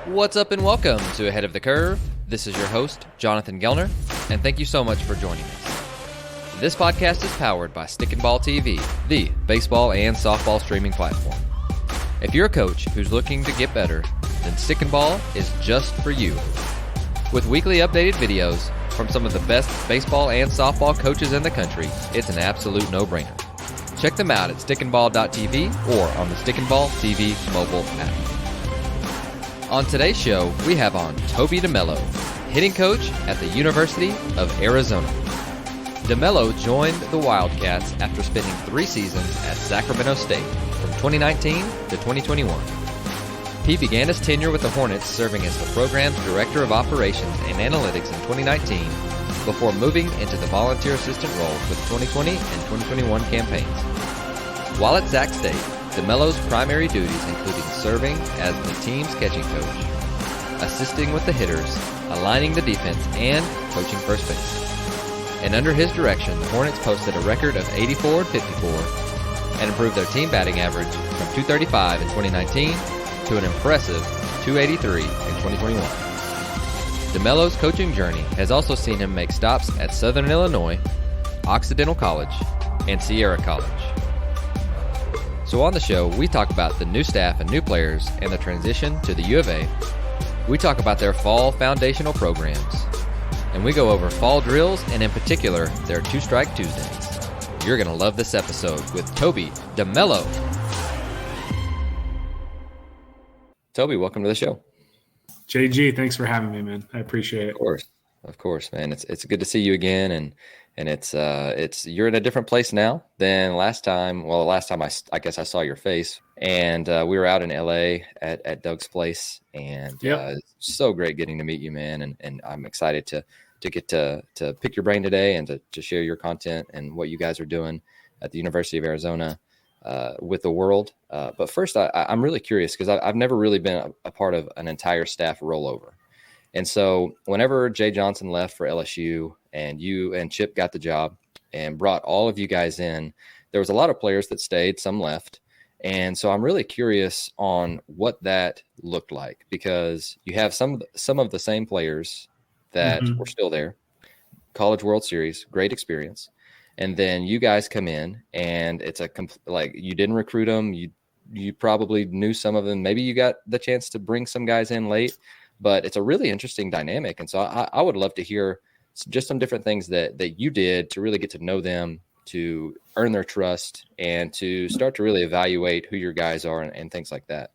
What's up and welcome to Ahead of the Curve. This is your host, Jonathan Gelner, and thank you so much for joining us. This podcast is powered by Stick and Ball TV, the baseball and softball streaming platform. If you're a coach who's looking to get better, then Stick and Ball is just for you. With weekly updated videos from some of the best baseball and softball coaches in the country, it's an absolute no-brainer. Check them out at stickandball.tv or on the Stick and Ball TV mobile app. On today's show, we have on Toby DeMello, hitting coach at the University of Arizona. DeMello joined the Wildcats after spending 3 seasons at Sacramento State from 2019 to 2021. He began his tenure with the Hornets serving as the program's Director of Operations and Analytics in 2019 before moving into the volunteer assistant role for the 2020 and 2021 campaigns. While at Sac State, DeMello's primary duties included serving as the team's catching coach, assisting with the hitters, aligning the defense, and coaching first base. And under his direction, the Hornets posted a record of 84 and 54 and improved their team batting average from 235 in 2019 to an impressive 283 in 2021. DeMello's coaching journey has also seen him make stops at Southern Illinois, Occidental College, and Sierra College. So on the show, we talk about the new staff and new players and the transition to the U of A. We talk about their fall foundational programs. And we go over fall drills and in particular, their Two-Strike Tuesdays. You're going to love this episode with Toby DeMello. Toby, welcome to the show. JG, thanks for having me, man. I appreciate it. Of course, man. It's good to see you again, and it's you're in a different place now than last time. Well, last time I guess I saw your face, and we were out in LA at Doug's place, and it's so great getting to meet you, man. And I'm excited to get to pick your brain today and to share your content and what you guys are doing at the University of Arizona with the world. But first, I'm really curious because I've never really been a part of an entire staff rollover. And so whenever Jay Johnson left for LSU and you and Chip got the job and brought all of you guys in, there was a lot of players that stayed, some left. And so I'm really curious on what that looked like because you have some of the same players that were still there. College World Series, great experience. And then you guys come in and it's like you didn't recruit them. You probably knew some of them. Maybe you got the chance to bring some guys in late, but it's a really interesting dynamic. And so I would love to hear just some different things that you did to really get to know them, to earn their trust, and to start to really evaluate who your guys are and things like that.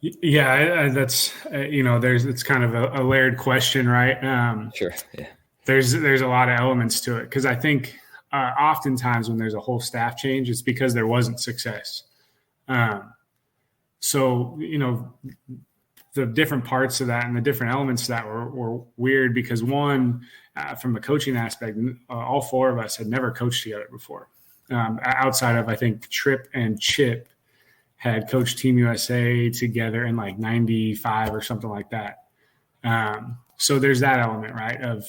Yeah, that's it's kind of a layered question, right? Sure. Yeah. There's a lot of elements to it because I think oftentimes when there's a whole staff change, it's because there wasn't success. So the different parts of that and the different elements of that were weird because one, from a coaching aspect, all 4 of us had never coached together before. Outside of, I think, Tripp and Chip had coached Team USA together in like 95 or something like that. So there's that element, right, of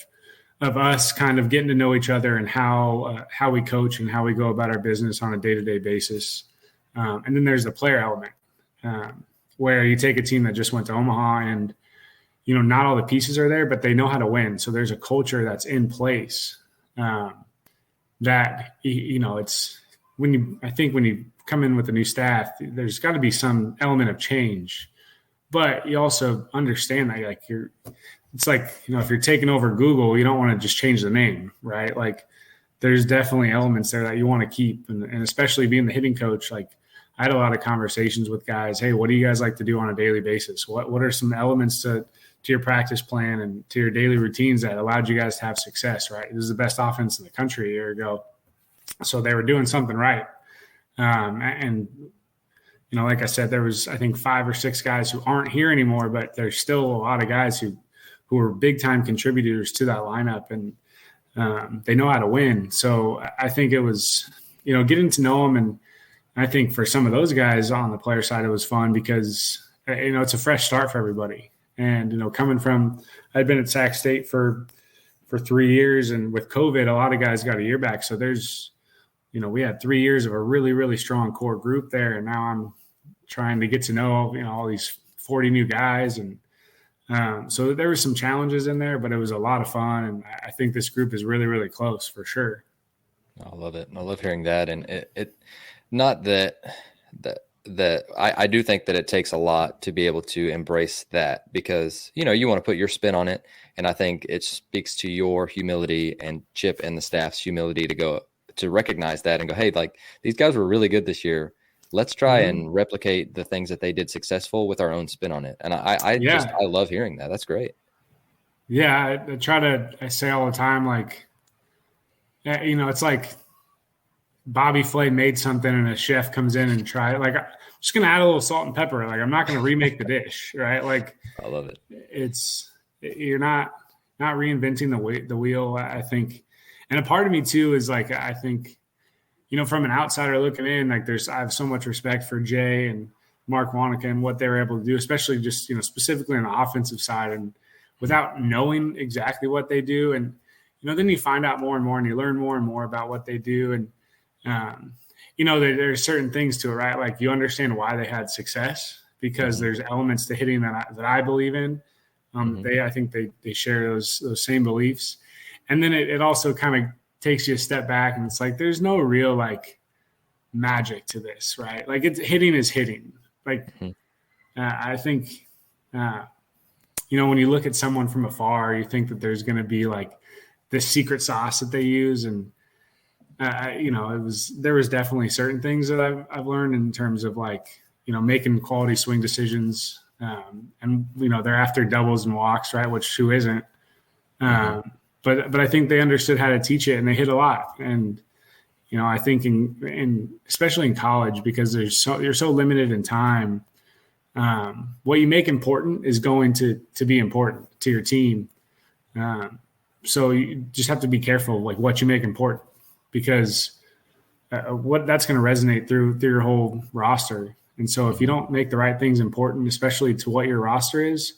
us kind of getting to know each other and how we coach and how we go about our business on a day-to-day basis. And then there's the player element, where you take a team that just went to Omaha and, not all the pieces are there, but they know how to win. So there's a culture that's in place that, it's when you come in with a new staff, there's got to be some element of change, but you also understand that if you're taking over Google, you don't want to just change the name, right? Like there's definitely elements there that you want to keep. And especially being the hitting coach, like I had a lot of conversations with guys. Hey, what do you guys like to do on a daily basis? What are some elements to your practice plan and to your daily routines that allowed you guys to have success, right? This is the best offense in the country a year ago. So they were doing something right. Like I said, there was, I think, 5 or 6 guys who aren't here anymore, but there's still a lot of guys who are big time contributors to that lineup and they know how to win. So I think it was, getting to know them. And I think for some of those guys on the player side, it was fun because, it's a fresh start for everybody. And, coming from, I'd been at Sac State for 3 years, and with COVID, a lot of guys got a year back. So there's, we had 3 years of a really, really strong core group there. And now I'm trying to get to know, all these 40 new guys. And So there were some challenges in there, but it was a lot of fun. And I think this group is really, really close for sure. I love it. I love hearing that. And it not that I do think that it takes a lot to be able to embrace that, because, you want to put your spin on it. And I think it speaks to your humility and Chip and the staff's humility to recognize that and go, hey, like, these guys were really good this year. Let's try and replicate the things that they did successful with our own spin on it. And I love hearing that. That's great. Yeah. I say all the time, like, it's like Bobby Flay made something and a chef comes in and try it. Like, I'm just going to add a little salt and pepper. Like, I'm not going to remake the dish, right? Like, I love it. You're not reinventing the wheel, I think. And a part of me too is like, I think, from an outsider looking in, like, I have so much respect for Jay and Mark Wanaka and what they were able to do, especially just, specifically on the offensive side, and without knowing exactly what they do. And, then you find out more and more and you learn more and more about what they do. And, there's certain things to it, right? Like, you understand why they had success, because there's elements to hitting that I believe in. I think they share those same beliefs. And then it also kind of takes you a step back, and it's like, there's no real like magic to this, right? Like, hitting is hitting. Like, I think, when you look at someone from afar, you think that there's going to be like this secret sauce that they use. And, there was definitely certain things that I've learned in terms of like, making quality swing decisions. And they're after doubles and walks, right? Which who isn't? But I think they understood how to teach it, and they hit a lot. And I think especially in college, because you're so limited in time. What you make important is going to be important to your team. So you just have to be careful, like, what you make important, because what that's going to resonate through your whole roster. And so if you don't make the right things important, especially to what your roster is,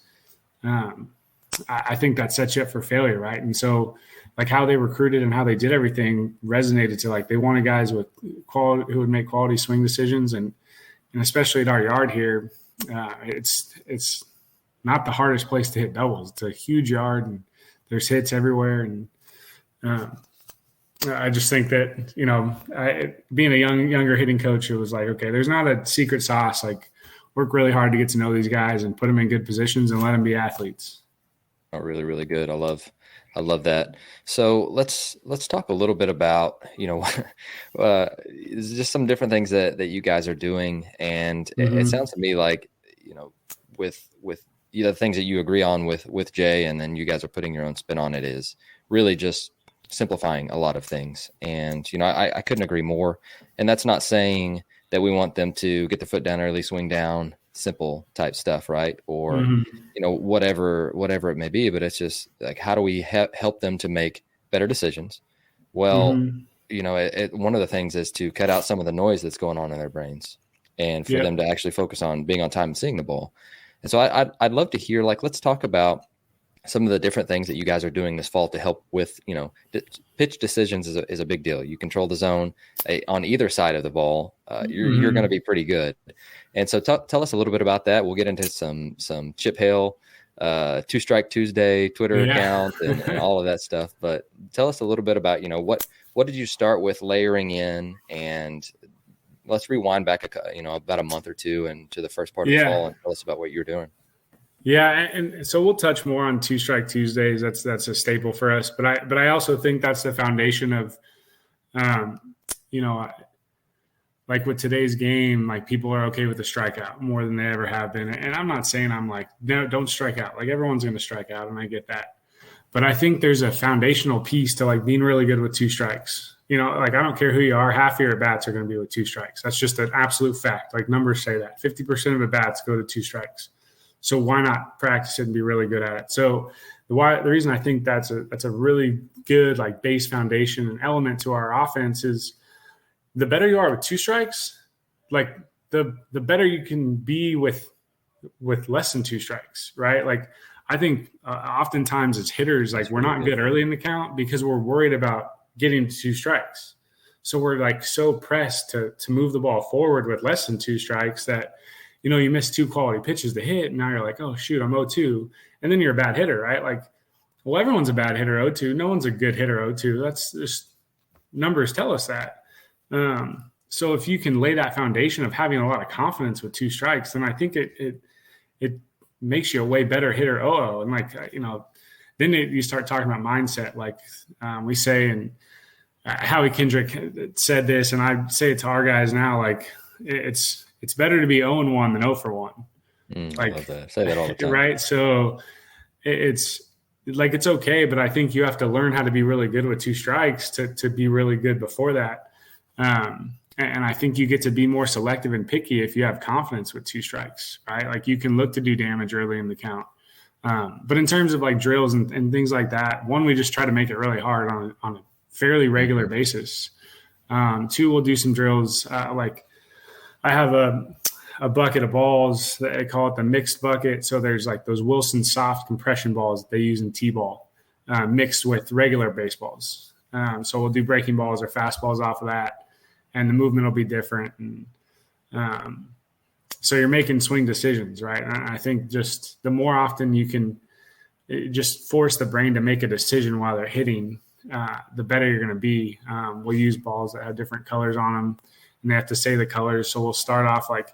I think that sets you up for failure, right? And so, like, how they recruited and how they did everything resonated to, like, they wanted guys with quality who would make quality swing decisions, and especially at our yard here, it's not the hardest place to hit doubles. It's a huge yard, and there's hits everywhere, and I just think that being a younger hitting coach, it was like, okay, there's not a secret sauce. Like, work really hard to get to know these guys and put them in good positions and let them be athletes. Oh, really, really good. I love that. So let's talk a little bit about, just some different things that you guys are doing. And it sounds to me like, with the things that you agree on with Jay, and then you guys are putting your own spin on it, is really just simplifying a lot of things. And, I couldn't agree more. And that's not saying that we want them to get the foot down early, swing down, simple type stuff, right? Or, whatever it may be, but it's just like, how do we help them to make better decisions? Well, one of the things is to cut out some of the noise that's going on in their brains, and for them to actually focus on being on time and seeing the ball. And so I'd love to hear, like, let's talk about some of the different things that you guys are doing this fall to help with, pitch decisions is a big deal. You control the zone on either side of the ball. You're going to be pretty good. And so tell us a little bit about that. We'll get into some Chip Hale, Two Strike Tuesday Twitter account and all of that stuff. But tell us a little bit about, what did you start with layering in, and let's rewind back, about a month or two and to the first part of the fall, and tell us about what you're doing. Yeah, and so we'll touch more on Two Strike Tuesdays. That's a staple for us. But I also think that's the foundation of, like with today's game, like, people are okay with the strikeout more than they ever have been. And I'm not saying I'm like, no, don't strike out. Like, everyone's going to strike out, and I get that. But I think there's a foundational piece to, like, being really good with two strikes. Like, I don't care who you are, half your at-bats are going to be with two strikes. That's just an absolute fact. Like, numbers say that 50% of at-bats go to two strikes. So why not practice it and be really good at it? So the reason I think that's a really good, like, base foundation and element to our offense is, the better you are with two strikes, like, the better you can be with less than two strikes, right? Like, I think oftentimes as hitters, like, we're not good early in the count because we're worried about getting to two strikes. So we're, like, so pressed to move the ball forward with less than two strikes that you miss 2 quality pitches to hit, and now you're like, oh shoot, I'm 0-2, and then you're a bad hitter, right? Like, well, everyone's a bad hitter 0-2. No one's a good hitter 0-2. That's just numbers tell us that. So if you can lay that foundation of having a lot of confidence with 2 strikes, then I think it makes you a way better hitter 0-0. And like, then you start talking about mindset. Like we say, and Howie Kendrick said this, and I say it to our guys now, like it's better to be 0-1 than 0 for 1. I love that. Say that all the time. Right. So it's okay, but I think you have to learn how to be really good with 2 strikes to be really good before that. And I think you get to be more selective and picky if you have confidence with 2 strikes, right? Like you can look to do damage early in the count. But in terms of like drills and things like that, 1, we just try to make it really hard on a fairly regular basis. 2, we'll do some drills. Like I have a bucket of balls. They call it the mixed bucket. So there's like those Wilson soft compression balls that they use in T-ball mixed with regular baseballs. So we'll do breaking balls or fastballs off of that, and the movement will be different. And so you're making swing decisions, right? And I think just the more often you can just force the brain to make a decision while they're hitting, the better you're going to be. We'll use balls that have different colors on them, and they have to say the colors. So we'll start off like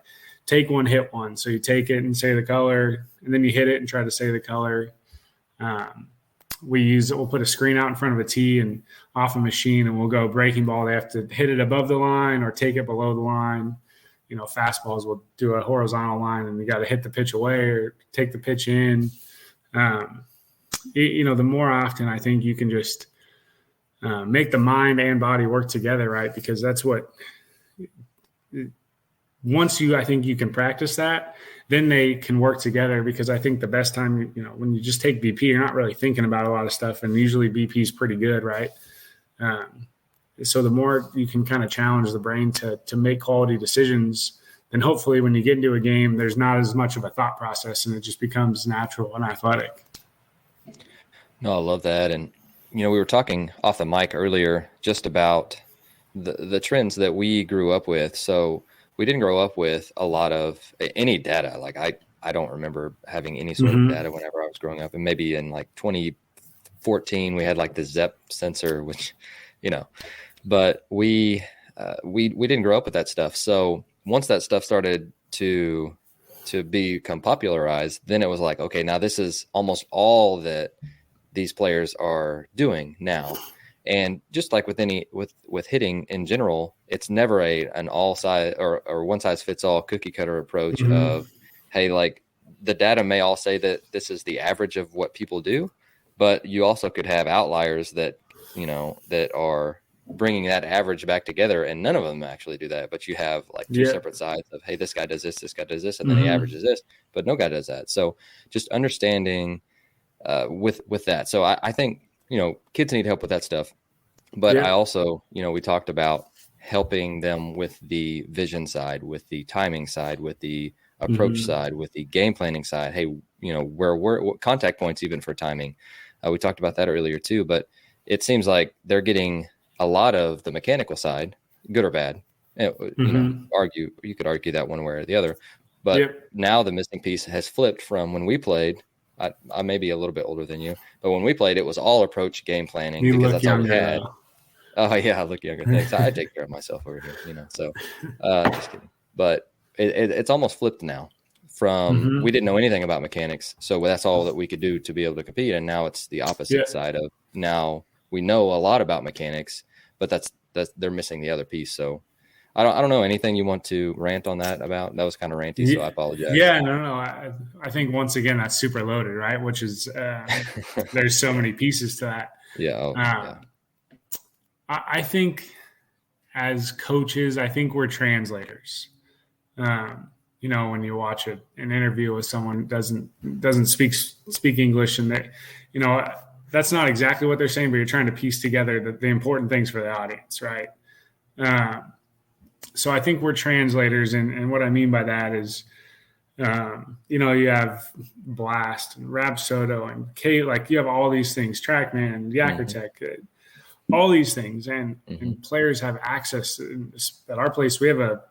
take 1, hit 1. So you take it and say the color, and then you hit it and try to say the color. We'll put a screen out in front of a tee and off a machine, and we'll go breaking ball. They have to hit it above the line or take it below the line. Fastballs will do a horizontal line, and you got to hit the pitch away or take the pitch in. The more often I think you can just make the mind and body work together, right? Because that's what once I think you can practice that, then they can work together. Because I think the best time, when you just take BP, you're not really thinking about a lot of stuff, and usually BP is pretty good, right? So the more you can kind of challenge the brain to make quality decisions, then hopefully when you get into a game, there's not as much of a thought process, and it just becomes natural and athletic. No, I love that. And, we were talking off the mic earlier just about the trends that we grew up with. So we didn't grow up with a lot of any data. Like I don't remember having any sort of data whenever I was growing up. And maybe in like 2014, we had like the ZEP sensor, which, but we didn't grow up with that stuff. So once that stuff started to become popularized, then it was like, okay, now this is almost all that these players are doing now. And just like with hitting in general, it's never an all size or one size fits all cookie cutter approach of, hey, like the data may all say that this is the average of what people do, but you also could have outliers that are bringing that average back together, and none of them actually do that. But you have like 2 separate sides of, hey, this guy does this, and then the average is this, but no guy does that. So just understanding with that. So I think kids need help with that stuff. But I also, we talked about helping them with the vision side, with the timing side, with the approach side, with the game planning side. Hey, what contact points even for timing. We talked about that earlier too, but it seems like they're getting a lot of the mechanical side, good or bad. You could argue that one way or the other. But now the missing piece has flipped from when we played. I may be a little bit older than you, but when we played, it was all approach game planning because that's all we had. Oh yeah, I look younger. Thanks. I take care of myself over here, So, just kidding. But it's almost flipped now. From we didn't know anything about mechanics, so that's all that we could do to be able to compete. And now it's the opposite side of, now we know a lot about mechanics, but that's they're missing the other piece. So I don't know anything you want to rant on that about. That was kind of ranty, so I apologize. Yeah, no. I think once again that's super loaded, right? Which is there's so many pieces to that. Yeah. I think as coaches, I think we're translators. When you watch an interview with someone who doesn't speak English, and they, that's not exactly what they're saying, but you're trying to piece together the important things for the audience, right? So I think we're translators, and what I mean by that is, you have Blast and Rapsodo and Kate, like you have all these things, TrackMan, Yakkertech, all these things, and players have access. At our place, we have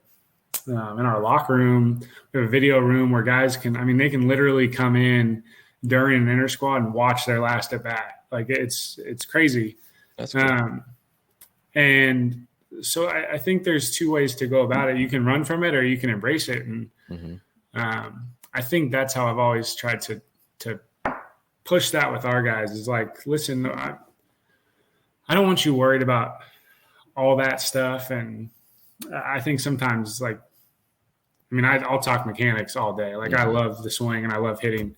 in our locker room. We have a video room where guys they can literally come in during an inter squad and watch their last at bat. Like it's crazy. That's cool. And so I think there's two ways to go about it. You can run from it or you can embrace it. And I think that's how I've always tried to push that with our guys is like, listen, I don't want you worried about all that stuff. And I think sometimes like, I'll talk mechanics all day. Like I love the swing and I love hitting.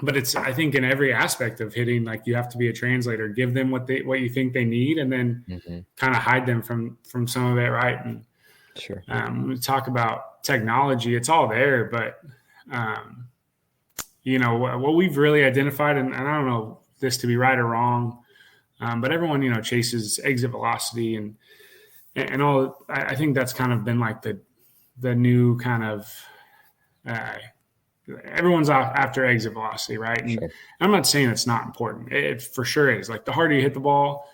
But I think in every aspect of hitting, like you have to be a translator, give them what you think they need, and then kind of hide them from some of it. Right. And sure. When we talk about technology, it's all there, but what we've really identified, and I don't know this to be right or wrong, but everyone, chases exit velocity and all. I think that's kind of been like the new kind of everyone's after exit velocity, right? And sure. I'm not saying it's not important. It for sure is. Like the harder you hit the ball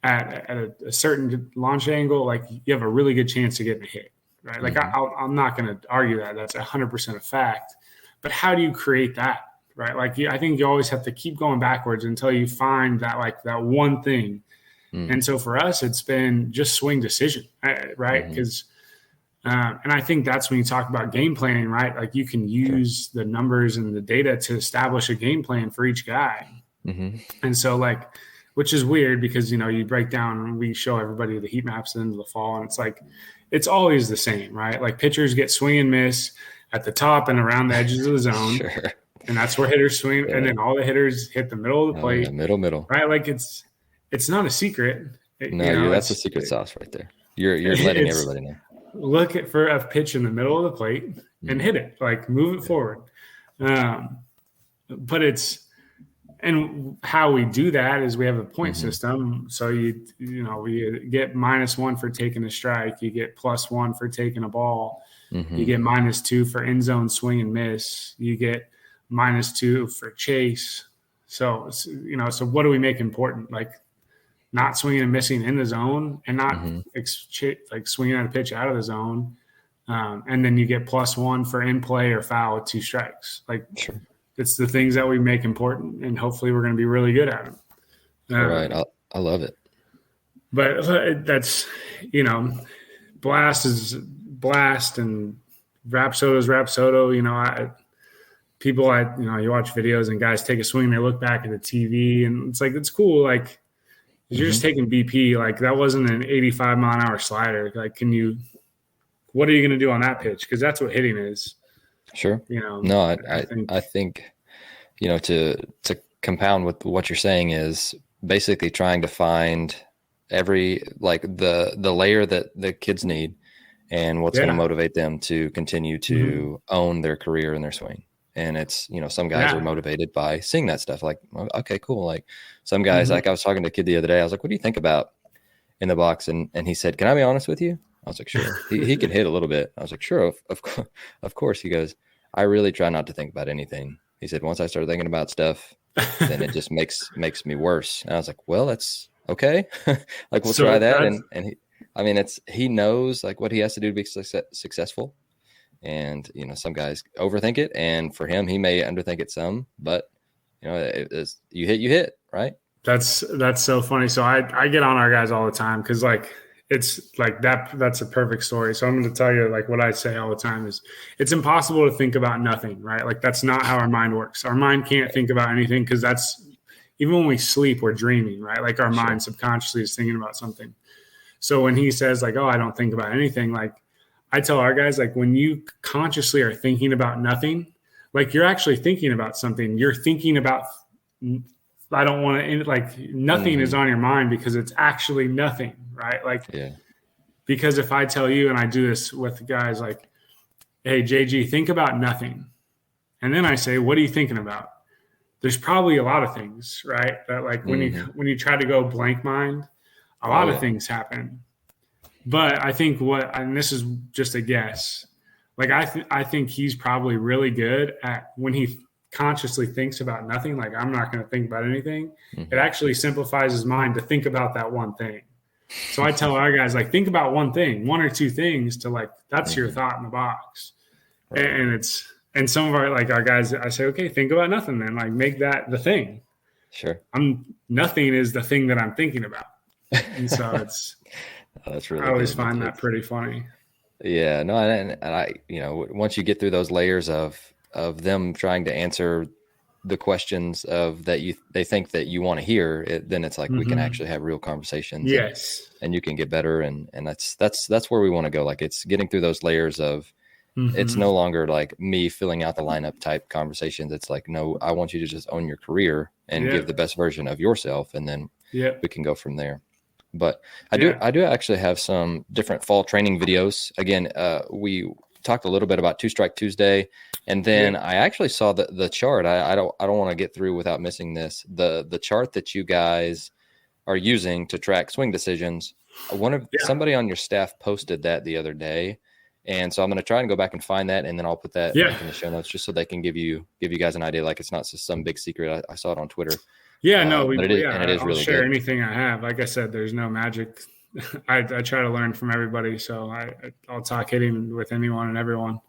at a certain launch angle, like you have a really good chance of getting a hit, right? Like I'm not going to argue that. That's 100% a fact. But how do you create that, right? Like I think you always have to keep going backwards until you find that one thing. And so for us, it's been just swing decision, right? Because and I think that's when you talk about game planning, right? Like you can use the numbers and the data to establish a game plan for each guy. And so like, which is weird because, you break down, we show everybody the heat maps at the end of the fall, and it's like, it's always the same, right? Like pitchers get swing and miss at the top and around the edges of the zone. Sure. And that's where hitters swing. Yeah. And then all the hitters hit the middle of the plate. Middle. Right. Like it's not a secret. That's a secret sauce right there. You're letting everybody know. Look for a pitch in the middle of the plate and hit it, like move it forward. But and how we do that is we have a point system. So we get -1 for taking a strike. You get +1 for taking a ball. You get -2 for end zone swing and miss. You get -2 for chase. So, so what do we make important? Like not swinging and missing in the zone and not like swinging at a pitch out of the zone. And then you get +1 for in play or foul with 2 strikes. Like it's the things that we make important, and hopefully we're going to be really good at them. All right. I love it. But that's, blast is blast and Rapsodo is Rapsodo. You watch videos and guys take a swing, they look back at the TV and it's like, it's cool. Like, you're just taking BP. Like that wasn't an 85-mile-an-hour slider. Like, what are you going to do on that pitch? Because that's what hitting is. Sure. No, I think, to compound with what you're saying is basically trying to find the layer that the kids need and what's going to motivate them to continue to own their career and their swing. And it's, some guys are motivated by seeing that stuff. Like, okay, cool. Like some guys, like I was talking to a kid the other day. I was like, what do you think about in the box? And he said, can I be honest with you? I was like, sure. He can hit a little bit. I was like, sure. Of course. He goes, I really try not to think about anything. He said, once I start thinking about stuff, then it just makes me worse. And I was like, well, that's okay. Like, we'll try that. And he knows like what he has to do to be successful. And, some guys overthink it, and for him, he may underthink it some, but you hit, right? That's so funny. So I get on our guys all the time. Cause like, it's like that's a perfect story. So I'm going to tell you like what I say all the time is it's impossible to think about nothing, right? Like that's not how our mind works. Our mind can't think about anything. Cause that's even when we sleep, we're dreaming, right? Like our mind subconsciously is thinking about something. So when he says like, oh, I don't think about anything, like I tell our guys, like when you consciously are thinking about nothing, like you're actually thinking about something. You're thinking about, I don't want to, like nothing is on your mind because it's actually nothing, right? Like, because if I tell you, and I do this with the guys like, hey, JG, think about nothing. And then I say, what are you thinking about? There's probably a lot of things, right? That like when you try to go blank mind, a lot of things happen. But I think and this is just a guess, like I think he's probably really good at when he consciously thinks about nothing, like I'm not going to think about anything. It actually simplifies his mind to think about that one thing. So I tell our guys, like, think about one or two things to like, that's your thought in the box. Right. And some of our guys, I say, okay, think about nothing then, like make that the thing. Sure. Nothing is the thing that I'm thinking about. And so it's, that's really, I always find that pretty funny. Yeah, no. And I, once you get through those layers of them trying to answer the questions of that they think that you want to hear, then it's like we can actually have real conversations. Yes. And you can get better. And that's where we want to go. Like it's getting through those layers of, it's no longer like me filling out the lineup type conversations. It's like, no, I want you to just own your career and give the best version of yourself. And then we can go from there. But I do actually have some different fall training videos. Again, we talked a little bit about 2 Strike Tuesday, and then I actually saw the chart. I don't want to get through without missing this. The chart that you guys are using to track swing decisions. Somebody on your staff posted that the other day, and so I'm going to try and go back and find that, and then I'll put that in the show notes just so they can give you guys an idea. Like it's not just some big secret. I saw it on Twitter. Yeah, no, but it is I'll really share good. anything I have. Like I said, there's no magic. I try to learn from everybody, so I'll talk hitting with anyone and everyone.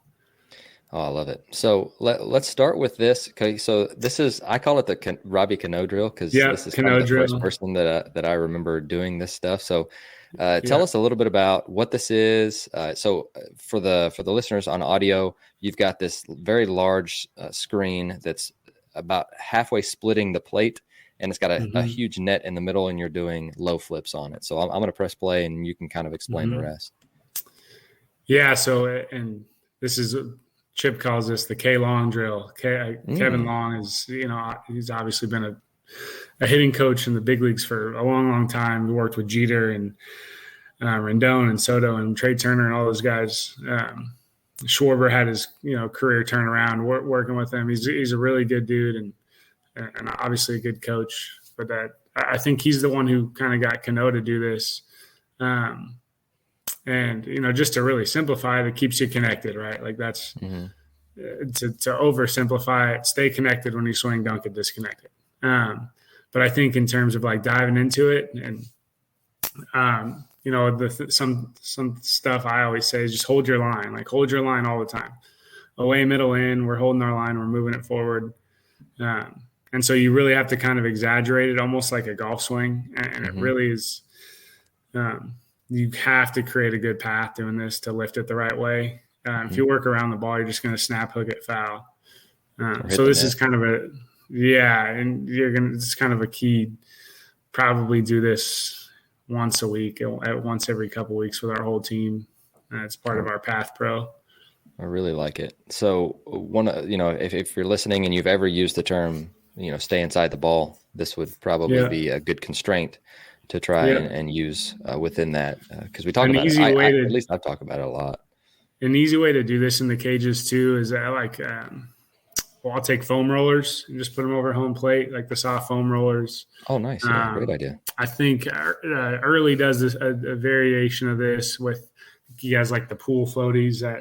Oh, I love it. So let's start with this. Okay, so this is, I call it the Robbie Cano drill because this is kind of the first person that I remember doing this stuff. So tell us a little bit about what this is. So for the listeners on audio, you've got this very large screen that's about halfway splitting the plate, and it's got a huge net in the middle, and you're doing low flips on it. So I'm going to press play, and you can kind of explain the rest. Yeah. So, and this is, Chip calls this the K Long drill. Kevin Long is, he's obviously been a hitting coach in the big leagues for a long, long time. He worked with Jeter and Rendon and Soto and Trey Turner and all those guys. Schwarber had his, career turnaround working with him. He's a really good dude and obviously a good coach. But I think he's the one who kind of got Cano to do this. And, just to really simplify it, it keeps you connected, right? Like that's to oversimplify it, stay connected when you swing, don't get disconnected. But I think in terms of like diving into it and, some stuff I always say is just hold your line, all the time. Away, middle, in, we're holding our line, we're moving it forward. And so you really have to kind of exaggerate it almost like a golf swing. And it really is, you have to create a good path doing this to lift it the right way. If you work around the ball, you're just going to snap, hook it, foul. So this is kind of and it's kind of a key. Probably do this once a week, once every couple of weeks with our whole team. It's part of our Path Pro. I really like it. So if you're listening and you've ever used the term, stay inside the ball, this would probably be a good constraint to try and use within that. Because we talk about it. At least I talk about it a lot. An easy way to do this in the cages too is I'll take foam rollers and just put them over home plate, like the soft foam rollers. Oh, nice. Yeah, great idea. I think Early does this a variation of this with you guys like the pool floaties that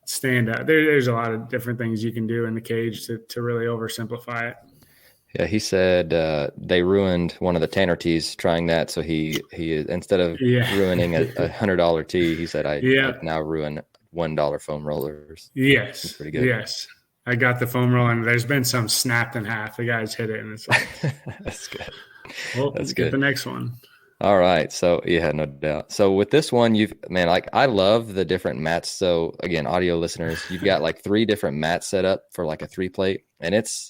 stand out. There's a lot of different things you can do in the cage to really oversimplify it. Yeah, he said they ruined one of the Tanner tees trying that. So he instead of ruining a $100 tee, he said I now ruin $1 foam rollers. Yes, that's pretty good. Yes, I got the foam roller, and there's been some snapped in half. The guys hit it, and it's like that's good. Well, that's good. Get the next one. All right. So yeah, no doubt. So with this one, I love the different mats. So again, audio listeners, you've got like 3 different mats set up for like a 3-plate, and it's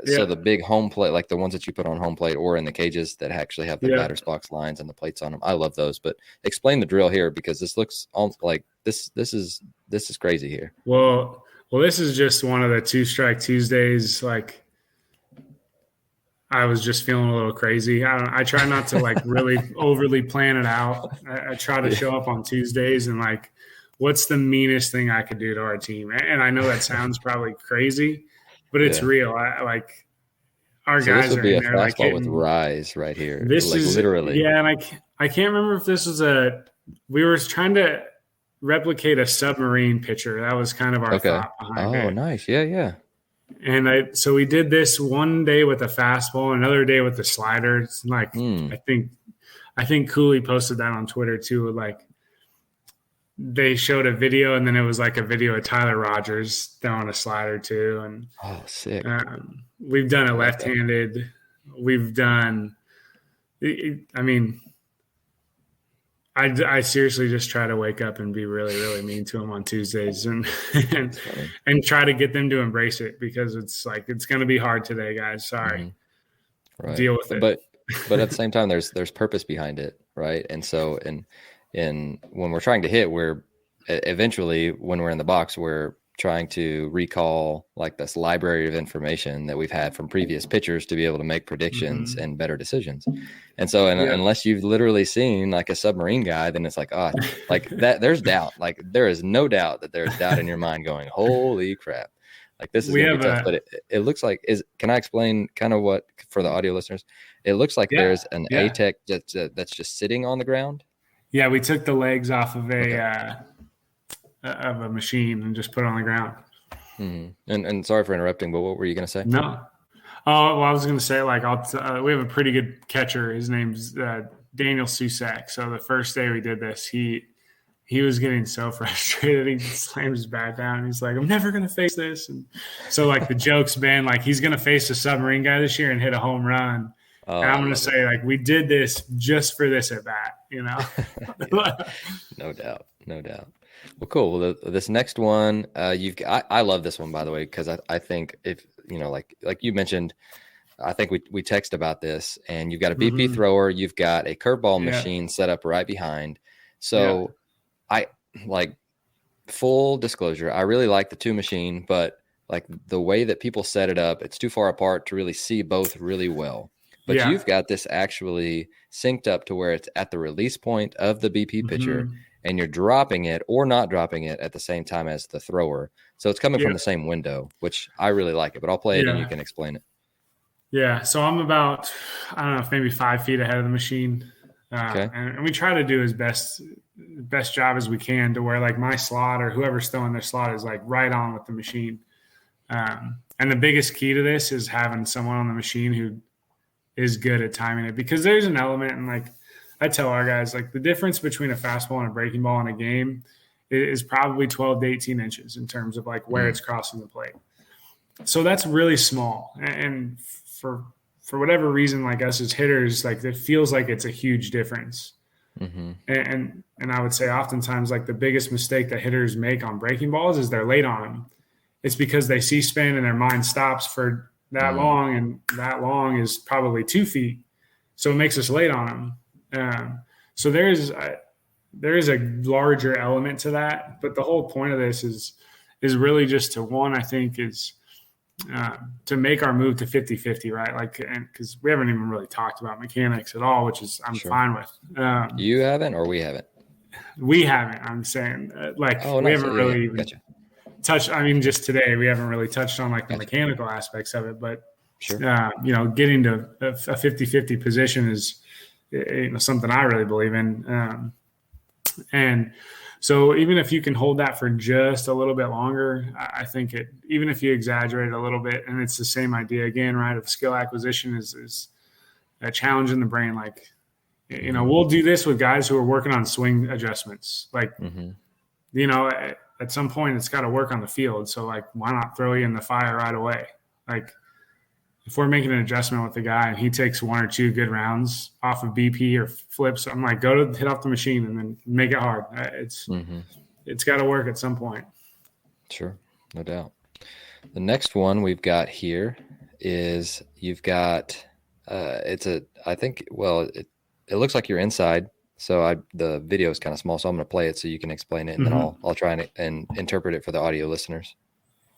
so the big home plate, like the ones that you put on home plate or in the cages that actually have the batter's box lines and the plates on them. I love those, but explain the drill here because this looks like this is crazy here. Well, this is just one of the 2 Strike Tuesdays. Like, I was just feeling a little crazy. I try not to like really overly plan it out. I try to show up on Tuesdays and like, what's the meanest thing I could do to our team? And I know that sounds probably crazy, but it's real. Our guys are in there like with rise right here. This like is literally. Yeah, and I can't remember if this was we were trying to replicate a submarine pitcher. That was kind of our thought behind it. Oh, nice. Yeah. And so we did this one day with a fastball, another day with the slider. It's like I I think Cooley posted that on Twitter too. Like they showed a video, and then it was like a video of Tyler Rogers throwing a slider too. And sick. We've done it left-handed. We've done. I mean, I seriously just try to wake up and be really, really mean to them on Tuesdays and try to get them to embrace it, because it's like, it's going to be hard today, guys. Sorry. Mm-hmm. Right. Deal with it. But at the same time, there's purpose behind it. Right. And so, when we're trying to hit, we're eventually, when we're in the box, we're trying to recall like this library of information that we've had from previous pitchers to be able to make predictions and better decisions. And so, unless you've literally seen like a submarine guy, then it's like, like that, there's doubt. Like there is no doubt that there's doubt in your mind going, holy crap. Like this is going to be tough, but it looks like can I explain kind of what, for the audio listeners, it looks like there's an ATEC that's just sitting on the ground. Yeah. We took the legs off of of a machine and just put it on the ground. Mm-hmm. And sorry for interrupting, but what were you going to say? No. Oh, well, I was going to say, like, we have a pretty good catcher. His name's Daniel Susak. So the first day we did this, he was getting so frustrated. He slammed his bat down. He's like, I'm never going to face this. And so, like, the joke's been, like, he's going to face a submarine guy this year and hit a home run. And I'm going to say, like, we did this just for this at bat, you know? No doubt. Well, cool. Well, this next one, I love this one, by the way, because I think if, like you mentioned, I think we text about this, and you've got a BP thrower, you've got a curveball machine set up right behind. So I like, full disclosure, I really like the two machine, but like the way that people set it up, it's too far apart to really see both really well. But you've got this actually synced up to where it's at the release point of the BP pitcher, and you're dropping it or not dropping it at the same time as the thrower. So it's coming from the same window, which I really like it, but I'll play it and you can explain it. Yeah. So I'm about, I don't know, maybe 5 feet ahead of the machine. And we try to do as best job as we can to where like my slot or whoever's throwing their slot is like right on with the machine. And the biggest key to this is having someone on the machine who is good at timing it, because there's an element, and like I tell our guys, like the difference between a fastball and a breaking ball in a game is probably 12 to 18 inches in terms of like where it's crossing the plate. So that's really small. And for whatever reason, like us as hitters, like it feels like it's a huge difference. And I would say oftentimes like the biggest mistake that hitters make on breaking balls is they're late on them. It's because they see spin and their mind stops for that long, and that long is probably 2 feet. So it makes us late on them. So there is a larger element to that, but the whole point of this is really just to, one, I think is to make our move to 50-50, right? Like, because we haven't even really talked about mechanics at all, which is I'm fine with. You haven't, or we haven't? We haven't. I'm saying we haven't really even touched. I mean, just today we haven't really touched on like the mechanical aspects of it, but getting to a 50-50 position is something I really believe in. And so even if you can hold that for just a little bit longer, I think even if you exaggerate a little bit, and it's the same idea again, right, of skill acquisition is a challenge in the brain. Like, we'll do this with guys who are working on swing adjustments. Like, at some point it's got to work on the field. So like, why not throw you in the fire right away? Like, if we're making an adjustment with the guy and he takes 1 or 2 good rounds off of BP or flips, I'm like, go to hit off the machine and then make it hard. It's got to work at some point. Sure. No doubt. The next one we've got here is you've got, it looks like you're inside. So the video is kind of small, so I'm going to play it so you can explain it, and then I'll try and interpret it for the audio listeners.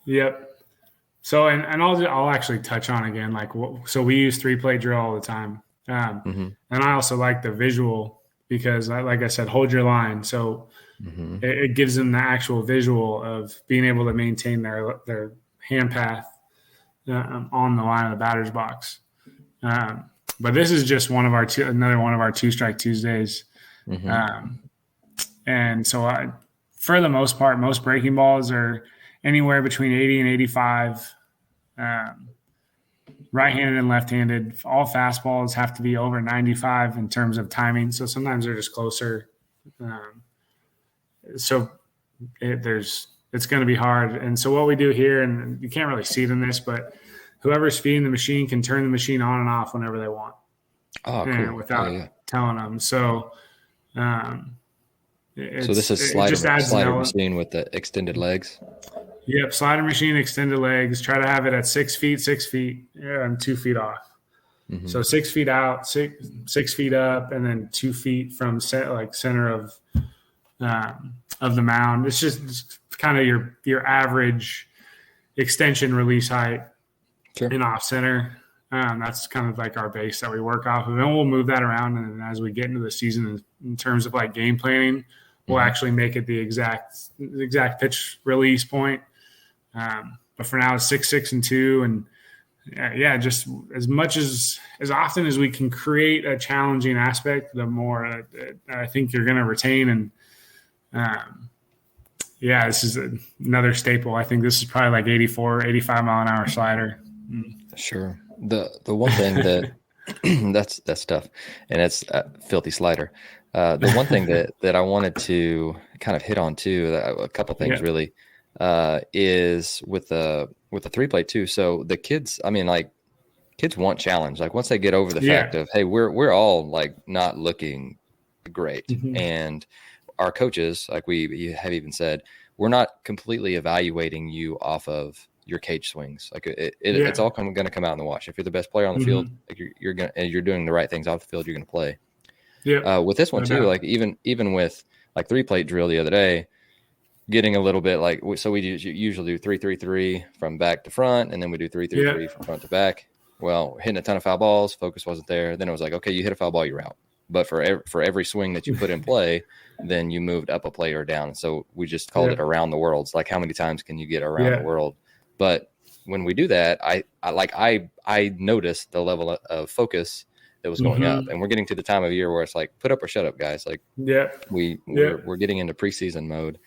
Yep. So, and I'll actually touch on again, like, so we use 3-play drill all the time. And I also like the visual because like I said, hold your line. So it gives them the actual visual of being able to maintain their hand path on the line of the batter's box. But this is just another one of our 2-strike Tuesdays. And so for the most part, most breaking balls are anywhere between 80 and 85. right-handed and left-handed. All fastballs have to be over 95 in terms of timing. So sometimes they're just closer. So it's going to be hard. And so what we do here, and you can't really see it in this, but whoever's feeding the machine can turn the machine on and off whenever they want. Oh, cool. Without telling them. So, so this is slider machine with the extended legs. Yep, slider machine, extended legs. Try to have it at 6 feet, and 2 feet off. Mm-hmm. So 6 feet out, six feet up, and then 2 feet from center of the mound. It's just kind of your average extension release height in off center. That's kind of like our base that we work off of. And we'll move that around. And as we get into the season in terms of like game planning, we'll actually make it the exact pitch release point. But for now, it's 6, 6, and 2. And just as much as often as we can create a challenging aspect, the more I think you're going to retain. And this is another staple. I think this is probably like 84, 85 mile an hour slider. Sure. The one thing that that's tough, and it's a filthy slider. The one thing that I wanted to kind of hit on too, a couple things really, is with the 3-plate too. So the kids, kids want challenge. Like once they get over the fact of, hey, we're all like not looking great, and our coaches, like we have even said, we're not completely evaluating you off of your cage swings. Like it's all going to come out in the wash. If you're the best player on the field, like you're doing the right things off the field, you're going to play. Yeah. With this one too, like even with like 3-plate drill the other day, getting a little bit like, so we usually do 3-3-3 from back to front, and then we do 3-3-3 from front to back. Well, hitting a ton of foul balls, focus wasn't there. Then it was like, okay, you hit a foul ball, you're out. But for every swing that you put in play, then you moved up a plate or down. So we just called it around the world. It's like, how many times can you get around the world? But when we do that, I noticed the level of focus that was going up, and we're getting to the time of year where it's like, put up or shut up, guys. Like we're getting into preseason mode.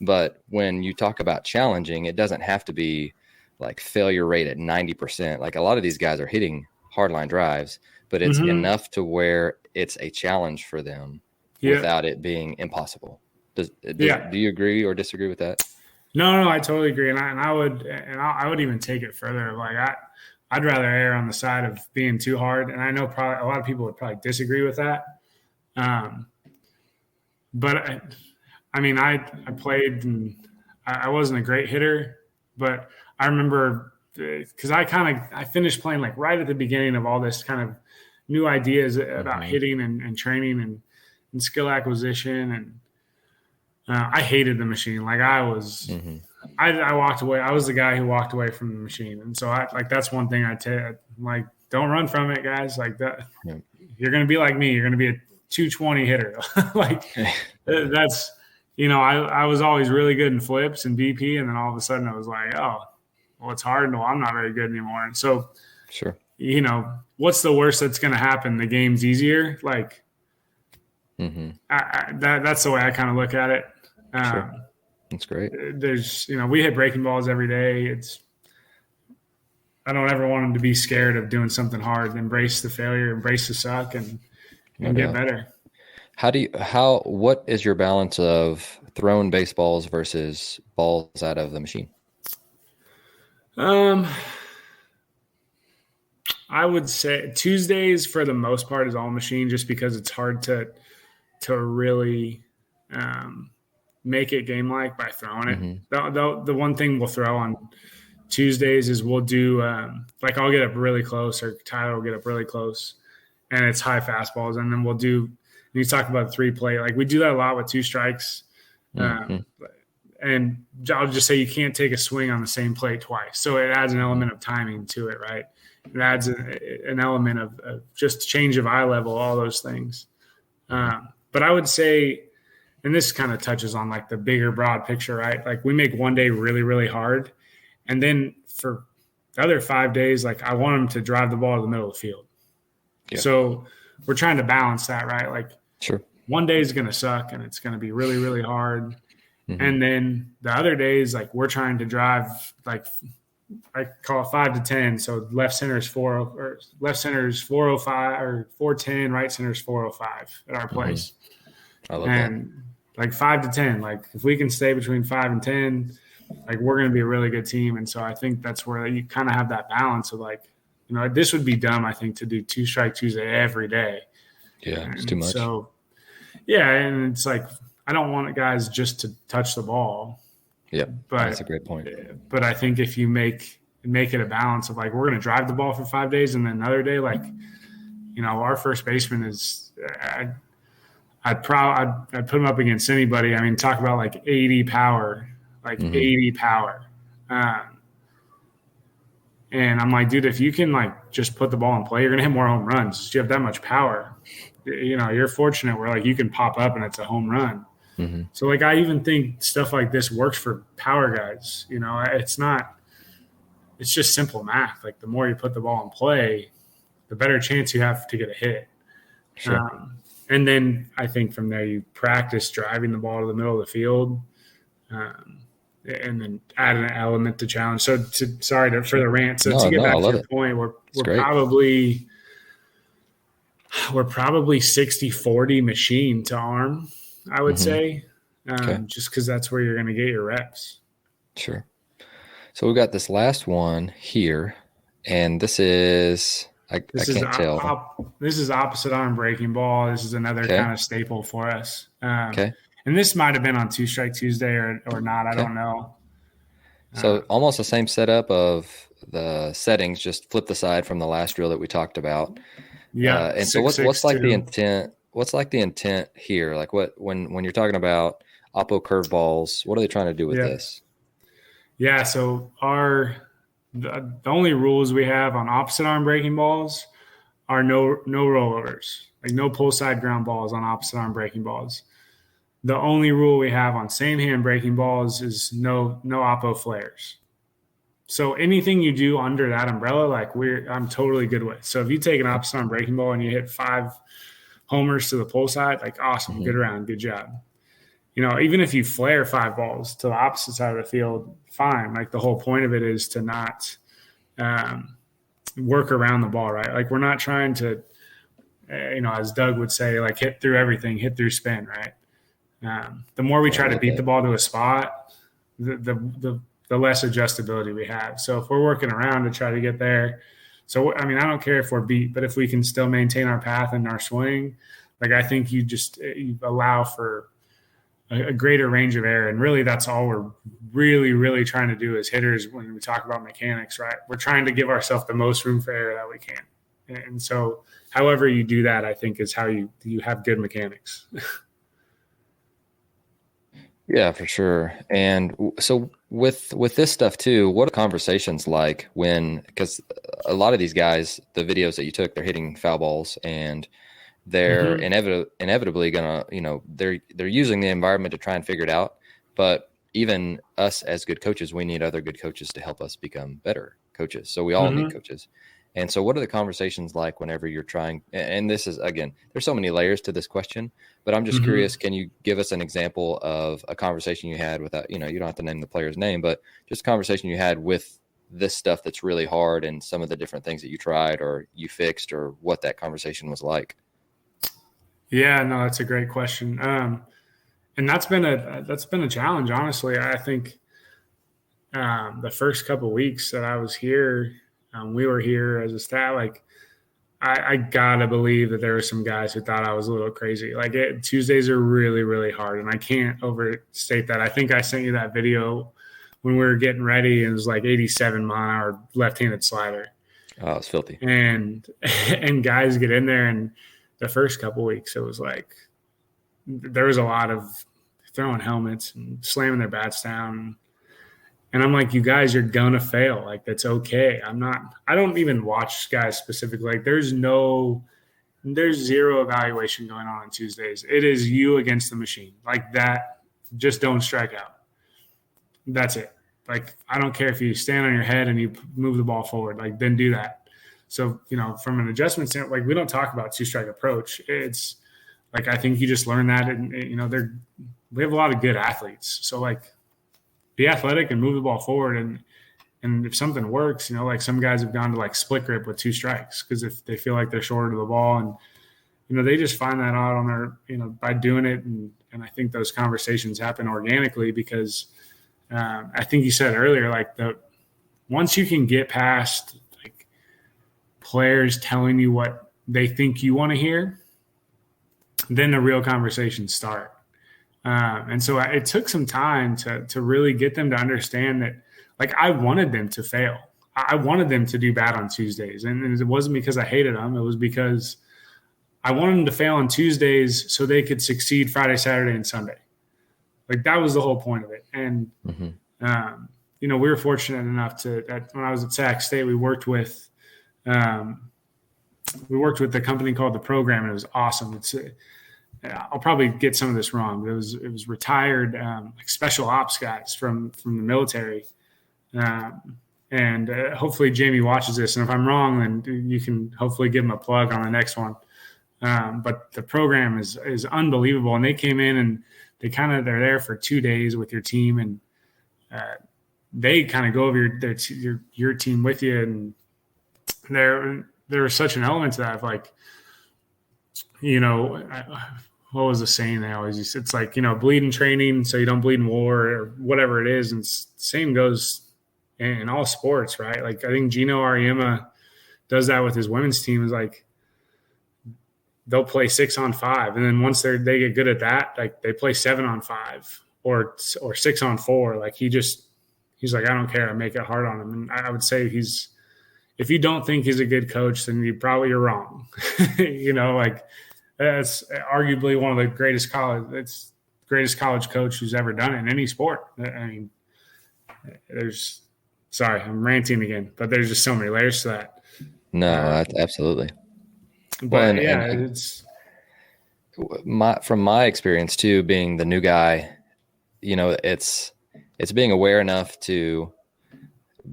But when you talk about challenging, it doesn't have to be like failure rate at 90%. Like a lot of these guys are hitting hardline drives, but it's enough to where it's a challenge for them without it being impossible. Do you agree or disagree with that? No, I totally agree, and I would even take it further. Like I'd rather err on the side of being too hard, and I know probably a lot of people would probably disagree with that. But I played, and I wasn't a great hitter, but I remember because I finished playing like right at the beginning of all this kind of new ideas about hitting and training and skill acquisition, and I hated the machine. Like I was, I walked away. I was the guy who walked away from the machine, and so that's one thing I tell. Like, don't run from it, guys. Like that, you're going to be like me. You're going to be a 220 hitter. Like that's. I was always really good in flips and BP, and then all of a sudden I was like, oh, well, it's hard. No, I'm not very good anymore. And so, sure, what's the worst that's going to happen? The game's easier. Like, that's the way I kind of look at it. Sure. That's great. There's, we hit breaking balls every day. I don't ever want them to be scared of doing something hard. Embrace the failure, embrace the suck, and get better. What is your balance of thrown baseballs versus balls out of the machine? I would say Tuesdays for the most part is all machine, just because it's hard to really make it game-like by throwing it. The one thing we'll throw on Tuesdays is we'll do like I'll get up really close, or Tyler will get up really close, and it's high fastballs, and then we'll do. You talk about 3-plate. Like we do that a lot with 2 strikes. And I'll just say you can't take a swing on the same plate twice. So it adds an element of timing to it, right? It adds an element of just change of eye level, all those things. But I would say, and this kind of touches on like the bigger, broad picture, right? Like we make one day really, really hard. And then for the other 5 days, like I want them to drive the ball to the middle of the field. Yeah. So we're trying to balance that, right? Like, sure, one day is going to suck and it's going to be really, really hard. And then the other days, like we're trying to drive like I call it 5 to 10. So left center is 405 or 410, right center is 405 at our place. I love And like 5 to 10, like if we can stay between 5 and 10, like we're going to be a really good team. And so I think that's where you kind of have that balance of like, this would be dumb, I think, to do 2-strike Tuesday every day. Yeah, it's too much. So, yeah, and it's like I don't want guys just to touch the ball. Yeah, but that's a great point. But I think if you make it a balance of like we're going to drive the ball for 5 days and then another day, like our first baseman is I'd put him up against anybody. I mean, talk about like 80 power, like 80 power. And I'm like, dude, if you can like just put the ball in play, you're gonna hit more home runs. You have that much power. You're fortunate where like you can pop up and it's a home run. So like I even think stuff like this works for power guys. It's just simple math. Like the more you put the ball in play, the better chance you have to get a hit. Sure. And then I think from there you practice driving the ball to the middle of the field. And then add an element to challenge. So for the rant. So to get back to your point, we're probably 60-40 machine to arm, I would say, just because that's where you're going to get your reps. Sure. So we've got this last one here, and this is I can't tell. This is opposite arm breaking ball. This is another kind of staple for us. And this might have been on 2-strike Tuesday or not. I don't know. So almost the same setup of the settings, just flip the side from the last drill that we talked about. Yeah. And so what's like the intent? What's like the intent here? Like when you're talking about oppo curveballs, what are they trying to do with this? Yeah. So the only rules we have on opposite arm breaking balls are no rollovers, like no pull side ground balls on opposite arm breaking balls. The only rule we have on same hand breaking balls is no oppo flares. So anything you do under that umbrella, like I'm totally good with. So if you take an opposite arm breaking ball and you hit 5 homers to the pull side, like awesome, good round, good job. Even if you flare 5 balls to the opposite side of the field, fine. Like the whole point of it is to not work around the ball, right? Like we're not trying to, as Doug would say, like hit through everything, hit through spin, right? The more we try to beat the ball to a spot, the less adjustability we have. So if we're working around to try to get there, so I mean, I don't care if we're beat, but if we can still maintain our path and our swing, like I think you allow for a greater range of error. And really that's all we're really, really trying to do as hitters when we talk about mechanics, right? We're trying to give ourselves the most room for error that we can. And so however you do that, I think is how you have good mechanics. Yeah, for sure. And so with this stuff too, what are conversations like because a lot of these guys, the videos that you took, they're hitting foul balls and they're inevitably gonna, they're using the environment to try and figure it out. But even us as good coaches, we need other good coaches to help us become better coaches. So we all need coaches. And so what are the conversations like whenever you're trying, and this is, again, there's so many layers to this question, but I'm just curious, can you give us an example of a conversation you had without, you don't have to name the player's name, but just a conversation you had with this stuff that's really hard and some of the different things that you tried or you fixed or what that conversation was like? Yeah, no, that's a great question. And that's been a challenge, honestly. I think the first couple of weeks that I was here, we were here as a staff. Like, I gotta believe that there were some guys who thought I was a little crazy. Like, Tuesdays are really, really hard, and I can't overstate that. I think I sent you that video when we were getting ready, and it was like 87-mile-an-hour left-handed slider. Oh, it's filthy. And guys get in there, and the first couple of weeks, it was like there was a lot of throwing helmets and slamming their bats down. And I'm like, you guys, you're going to fail. Like, that's okay. I don't even watch guys specifically. Like, there's zero evaluation going on Tuesdays. It is you against the machine. Like that, just don't strike out. That's it. Like, I don't care if you stand on your head and you move the ball forward, like then do that. So, from an adjustment standpoint, like we don't talk about 2-strike approach. It's like, I think you just learn that. And, we have a lot of good athletes. So like, be athletic and move the ball forward. And if something works, like some guys have gone to like split grip with 2 strikes because if they feel like they're shorter to the ball, and they just find that out on their, by doing it. And I think those conversations happen organically because I think you said earlier, like once you can get past like players telling you what they think you want to hear, then the real conversations start. And so it took some time to really get them to understand that, like, I wanted them to fail. I wanted them to do bad on Tuesdays. And it wasn't because I hated them. It was because I wanted them to fail on Tuesdays so they could succeed Friday, Saturday, and Sunday. Like, that was the whole point of it. And, we were fortunate enough that when I was at Sac State, we worked with the company called The Program, and it was awesome. I'll probably get some of this wrong, but it was retired like special ops guys from the military. And hopefully Jamie watches this. And if I'm wrong, then you can hopefully give him a plug on the next one. But the program is unbelievable. And they came in and they're there for 2 days with your team. And they kind of go over your team with you. And there was such an element to that of like, what was the saying they always used? It's like, bleed in training so you don't bleed in war or whatever it is. And same goes in all sports, right? Like, I think Gino Ariema does that with his women's team. Is like they'll play 6-on-5, and then once they get good at that, like they play 7-on-5 or 6-on-4. Like he's like, I don't care. I make it hard on him. And I would say if you don't think he's a good coach, then you're wrong. Like that's arguably one of the greatest college coach who's ever done it in any sport. I mean, sorry, I'm ranting again, but there's just so many layers to that. No, absolutely. But it's from my experience too, being the new guy, it's being aware enough to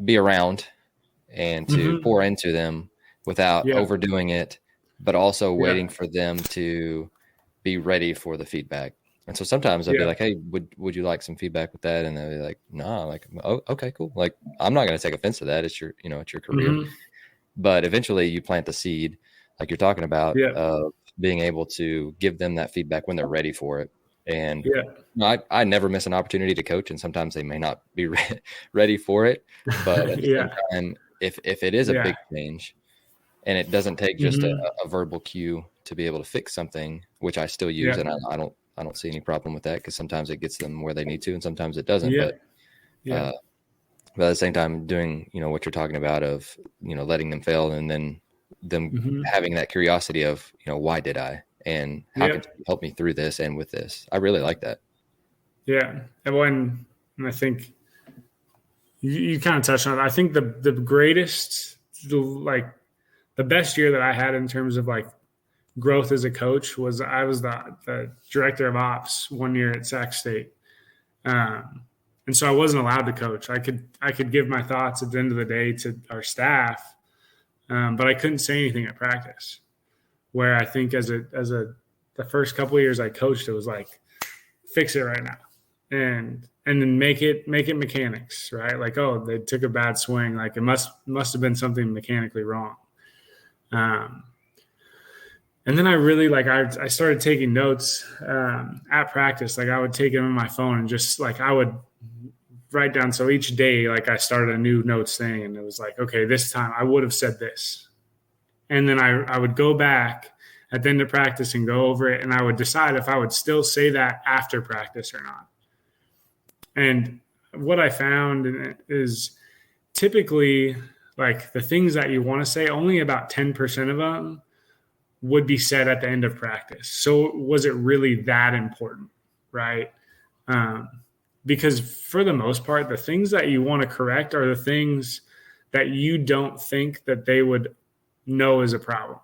be around and to pour into them without overdoing it, but also waiting for them to be ready for the feedback. And so sometimes I'll be like, hey, would you like some feedback with that? And they'll be like, no, like, oh, okay, cool. Like, I'm not going to take offense to that. It's your career. But eventually you plant the seed, like you're talking about, of being able to give them that feedback when they're ready for it. And I never miss an opportunity to coach, and sometimes they may not be ready for it. But at the same time, if it is a big change, and it doesn't take just a verbal cue to be able to fix something, which I still use, and I don't see any problem with that, because sometimes it gets them where they need to, and sometimes it doesn't. But at the same time, doing what you're talking about of can them fail, and then them having that curiosity of why did I, and how can you help me through this and with this. I really like that. Yeah, and I think you kind of touched on it. I think the greatest, the best year that I had in terms of like growth as a coach was I was the director of ops one year at Sac State. And so I wasn't allowed to coach. I could give my thoughts at the end of the day to our staff, but I couldn't say anything at practice. Where I think the first couple of years I coached, it was like, fix it right now. And then make it mechanics, right? Like, oh, they took a bad swing. Like it must have been something mechanically wrong. And then I really I started taking notes at practice. Like I would take them on my phone and just like I would write down. So each day, like I started a new notes thing, and it was like, okay, this time I would have said this. And then I would go back at the end of practice and go over it, and I would decide if I would still say that after practice or not. And what I found is typically like the things that you want to say, only about 10% of them would be said at the end of practice. So was it really that important, right? Because for the most part, the things that you want to correct are the things that you don't think that they would know is a problem.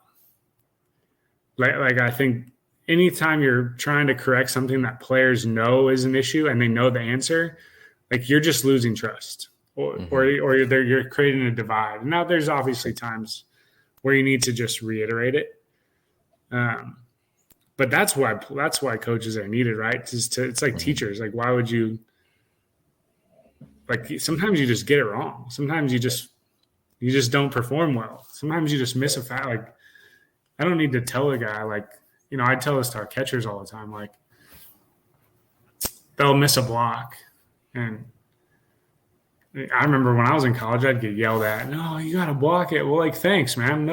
Like I think anytime you're trying to correct something that players know is an issue and they know the answer, like you're just losing trust or you're creating a divide. Now there's obviously times where you need to just reiterate it. But that's why coaches are needed, right? It's like teachers. Like, why would you like sometimes you just get it wrong. Sometimes you just don't perform well. Sometimes you just miss a foul. Like I don't need to tell a guy, like, you know, I tell this to our catchers all the time, like they'll miss a block. And I remember when I was in college, I'd get yelled at. No, you got to block it. Well, like, thanks, man.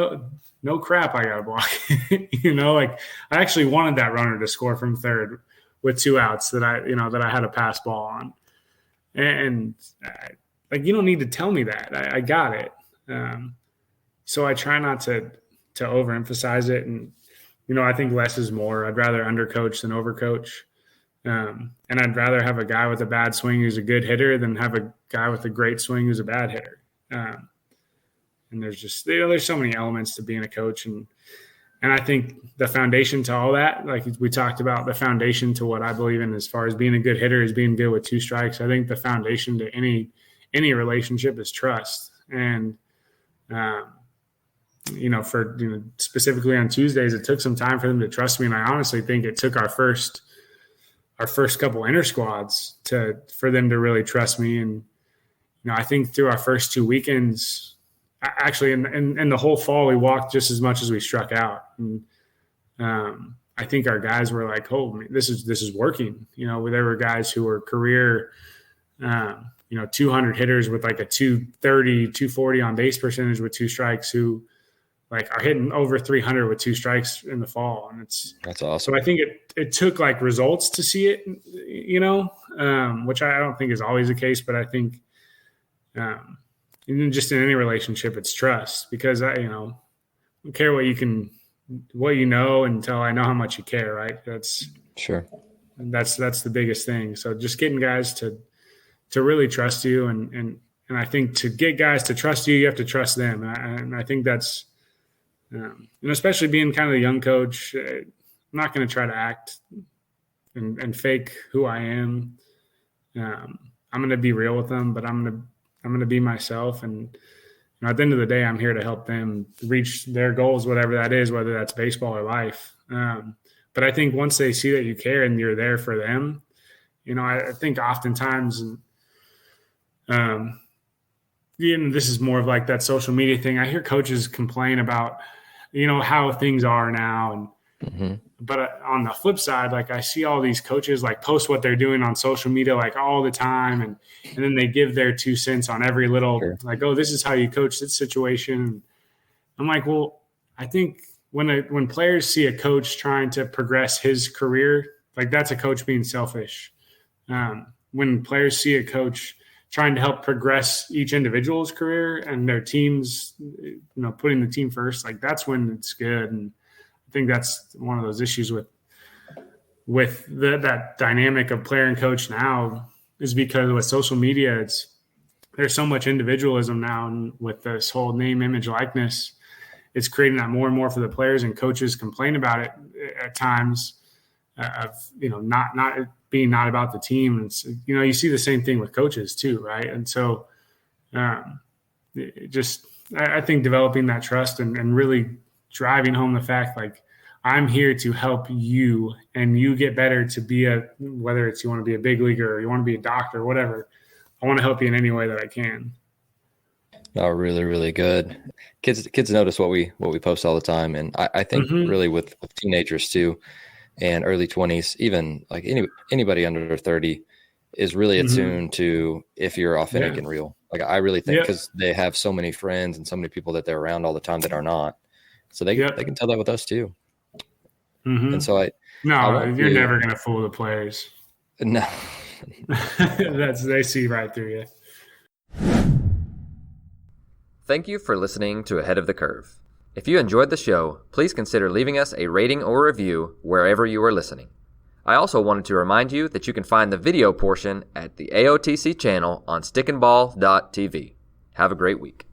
No crap. I got to block it. You know, like I actually wanted that runner to score from third with 2 outs that I had a pass ball on. And like, you don't need to tell me that. I got it. So I try not to overemphasize it. And, you know, I think less is more. I'd rather undercoach than overcoach. And I'd rather have a guy with a bad swing who's a good hitter than have a guy with a great swing who's a bad hitter. And there's just, you know, there's so many elements to being a coach. And I think the foundation to all that, like we talked about, the foundation to what I believe in as far as being a good hitter is being good with 2 strikes. I think the foundation to any relationship is trust. And, you know, specifically on Tuesdays, it took some time for them to trust me. And I honestly think it took our first couple inter squads for them to really trust me. And, you know, I think through our first 2 weekends, actually in the whole fall, we walked just as much as we struck out. And I think our guys were like, oh, this is working. You know, there were guys who were career, 200 hitters with like a 230, 240 on base percentage with 2 strikes who like are hitting over 300 with 2 strikes in the fall. And that's awesome. So I think it took like results to see it, you know, which I don't think is always the case, but I think just in any relationship, it's trust, because I don't care what you know until I know how much you care. Right. That's the biggest thing. So just getting guys to really trust you. And I think to get guys to trust you, you have to trust them. And I think that's, and especially being kind of a young coach, I'm not going to try to act and fake who I am. I'm going to be real with them, but I'm going to be myself. And at the end of the day, I'm here to help them reach their goals, whatever that is, whether that's baseball or life. But I think once they see that you care and you're there for them, you know, I think oftentimes, this is more of like that social media thing. I hear coaches complain about, you know, how things are now. And, but on the flip side, like I see all these coaches like post what they're doing on social media, like all the time. And then they give their 2 cents on every little, like, oh, this is how you coach this situation. I'm like, well, I think when players see a coach trying to progress his career, like that's a coach being selfish. When players see a coach trying to help progress each individual's career and their teams, you know, putting the team first, like that's when it's good. And I think that's one of those issues with that dynamic of player and coach now, is because with social media, there's so much individualism now, and with this whole name, image, likeness, it's creating that more and more for the players, and coaches complain about it at times of, you know, not being not about the team. And you know, you see the same thing with coaches too, right? And so I think developing that trust and really driving home the fact, like, I'm here to help you and you get better to be whether it's you want to be a big leaguer or you want to be a doctor or whatever, I want to help you in any way that I can. Oh, really, really good. Kids notice what we post all the time. And I think really with teenagers too, and early 20s, even like anybody under 30 is really attuned to if you're authentic and real. Like I really think because they have so many friends and so many people that they're around all the time that are not. So they can tell that with us too. And so you're never going to fool the players. No. They see right through you. Thank you for listening to Ahead of the Curve. If you enjoyed the show, please consider leaving us a rating or review wherever you are listening. I also wanted to remind you that you can find the video portion at the AOTC channel on stickandball.tv. Have a great week.